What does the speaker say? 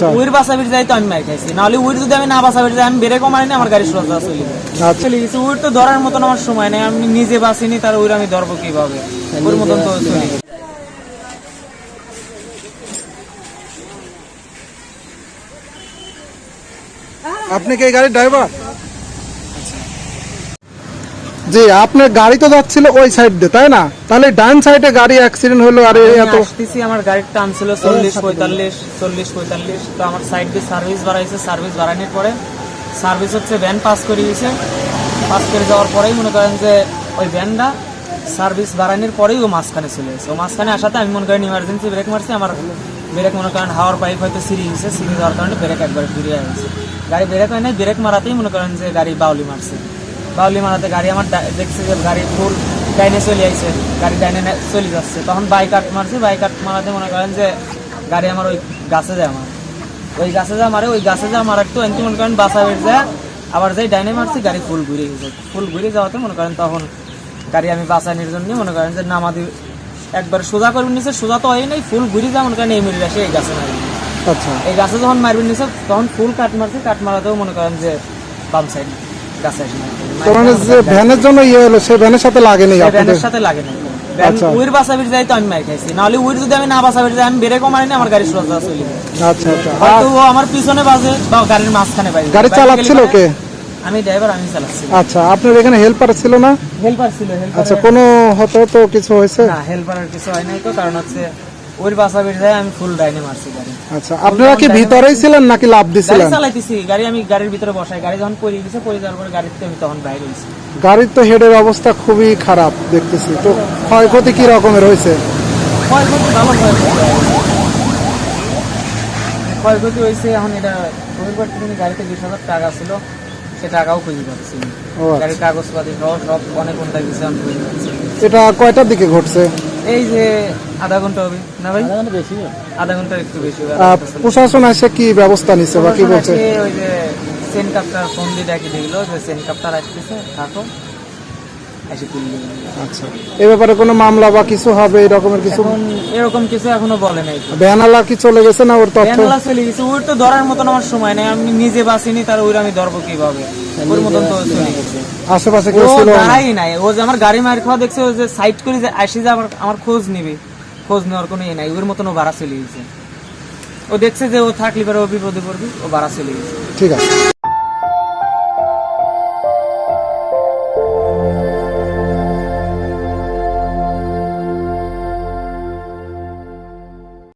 আচ্ছা ওর বাসাবির যাই তো আমি মার খাইছি, নাহলে ওর যদি আমি না বাসাবির যাই আমি ব্রেকও মারি না, আমার গাড়ি সোজা চলে যায়। আচ্ছা চলে গেছে, ওর তো ধরার মতন আমার সময় নেই, আমি নিজে বাসিনি, তার ওর আমি ধরবো কিভাবে? ওর মতন তো চলে গেছে। আপনি কি এই গাড়ির ড্রাইভার? জি, আপনার গাড়ি তো যাচ্ছিল ওই সাইড দিয়ে, তাই না? তাহলে ডান সাইডে গাড়ি অ্যাক্সিডেন্ট হলো আর আমি এত আসতেছি, আমার গাড়ির টান ছিল 40-45, তো আমার সাইড দিয়ে সার্ভিস বাড়াইছে, সার্ভিস বাড়ানোর পরে সার্ভিস হচ্ছে ভ্যান পাস করে গেছে, পাস করে যাওয়ার পরেই মনে করেন যে ওই ভ্যানটা সার্ভিস বাড়ানোর পরেই ও মাঝখানে চলে গেছে। ও মাঝখানে আসাতে আমি মনে করেন ইমার্জেন্সি ব্রেক মারছি, আমার ব্রেক মনে করেন হাওয়ার পাইপ হয়তো সিঁড়ি গেছে, সিঁড়ি যাওয়ার কারণে ব্রেক একবার ফিরিয়ে গেছে। গাড়ি ব্রেক হয় নাই, ব্রেক মারাতেই মনে করেন যে গাড়ি বাউলি মারছে, বাউলি মারাতে গাড়ি আমার দেখছে যে গাড়ি ফুল ডাইনে চলে আইছে, গাড়ি ডাইনে চলে যাচ্ছে, তখন বাইক কাট মারছে, বাইক কাট মারাতে মনে করেন যে গাড়ি আমার ওই গাছে যায়, আমার ওই গাছে যা মারে, ওই গাছে যা মারার তো এমনি মনে করেন বাসা বের যায়, আবার যাই ডাইনে মারছি, গাড়ি ফুল ঘুরে গেছে, ফুল ঘুরে যাওয়াতে মনে করেন তখন গাড়ি আমি বাঁচানোর জন্য মনে করেন যে নামাদি একবার সোজা করে নিছে, সোজা তো হয় নাই, ফুল ঘুরে যা মনে করেন এই মিলে আসে এই গাছে মারি। আচ্ছা এই গাছে যখন মারবেন নিছে তখন ফুল কাট মারছে, কাট মারাতেও মনে করেন যে বাম সাইড গাছে আসে। তো মানে যে ভ্যানের জন্য ইয়ে হলো সেই ভ্যানের সাথে লাগেনি আপনাদের? ভ্যানের সাথে লাগে না, আচ্ছা ওর বাসাবির যাই তো আমি মার খাইছি, নাহলে ওর যদি আমি না বাসাবির যাই আমি ব্রেকও মারি না, আমার গাড়ি সোজা চলে যায়। আচ্ছা আচ্ছা হয়তো ও আমার পিছনে বাজে বা গাড়ির মাঝখানে বাজে। গাড়ি চালাচ্ছিল কে? আমি ড্রাইভার, আমি চালাচ্ছি। আচ্ছা, আপনার এখানে হেল্পার ছিল না? হেল্পার ছিল, হেল্পার আচ্ছা, কোনো হতো তো কিছু হয়েছে? না, হেল্পারের কিছু হয় নাই তো, কারণ হচ্ছে ওর বাসাবির যাই আমি ফুল ডাইনে মারছি গাড়ি। আচ্ছা, আপনারা কি ভিতরেই ছিলেন নাকি লাফ গাড়ি দিছিলেন? চালাইতেছি, গাড়ি আমি গাড়ির ভিতরে বসাই, গাড়ি যখন পড়ে গেছে, পড়ে যাওয়ার পরে গাড়িতে আমি তখন বাইরে হয়েছি। গাড়ির তো হেডের অবস্থা খুবই খারাপ দেখতেছি, তো ক্ষয়ক্ষতি কি রকমের হয়েছে? ক্ষয়ক্ষতি ভালো ক্ষয়ক্ষতি হয়েছে। এখন এটা রবিবার থেকে গাড়িতে 20,000 টাকা ছিল, সে টাকাও খুঁজে পাচ্ছি না। ও আচ্ছা। গাড়ির কাগজপাতি সহ সব অনেক ঘন্টা গেছে, আমি খুঁজে পাচ্ছি। এটা কয়টার দিকে ঘটছে? এই যে আধা ঘন্টা হবে না ভাই, আধা ঘন্টার একটু বেশি হবে। প্রশাসন এসে কি ব্যবস্থা নিচ্ছে বা কি বলছে? ওই যে চেন কাপটার ফোন দিয়ে ডাকি দিল যে চেন কাপটার আসতেছে, থাকো এসে তুলবে। আচ্ছা, এ ব্যাপারে কোনো মামলা বা কিছু হবে এরকমের কিছু? এখন এরকম কিছু এখনো বলে নাই। ভ্যানালা কি চলে গেছে না ওর তথ্য? ভ্যানওয়ালা চলে গেছে, ওর তো ধরার মতন আমার সময় নেই, আমি নিজে বাসিনি, তার ওর আমি ধরবো কিভাবে? ওর মতন তো চলে গেছে। আশেপাশে ও কেউ ছিল না? দাঁড়াই নাই, ও যে আমার গাড়ি মার খাওয়া দেখছে, ও যে সাইড করে যে আসি যে আমার খোঁজ নিবে, খোঁজ নেওয়ার কোনো ইয়ে নাই। ওর মতন ও ভাড়া চলে গেছে, ও দেখছে যে ও থাকলে পরে ও বিপদে পড়বে, ও ভাড়া চলে গেছে। ঠিক আছে।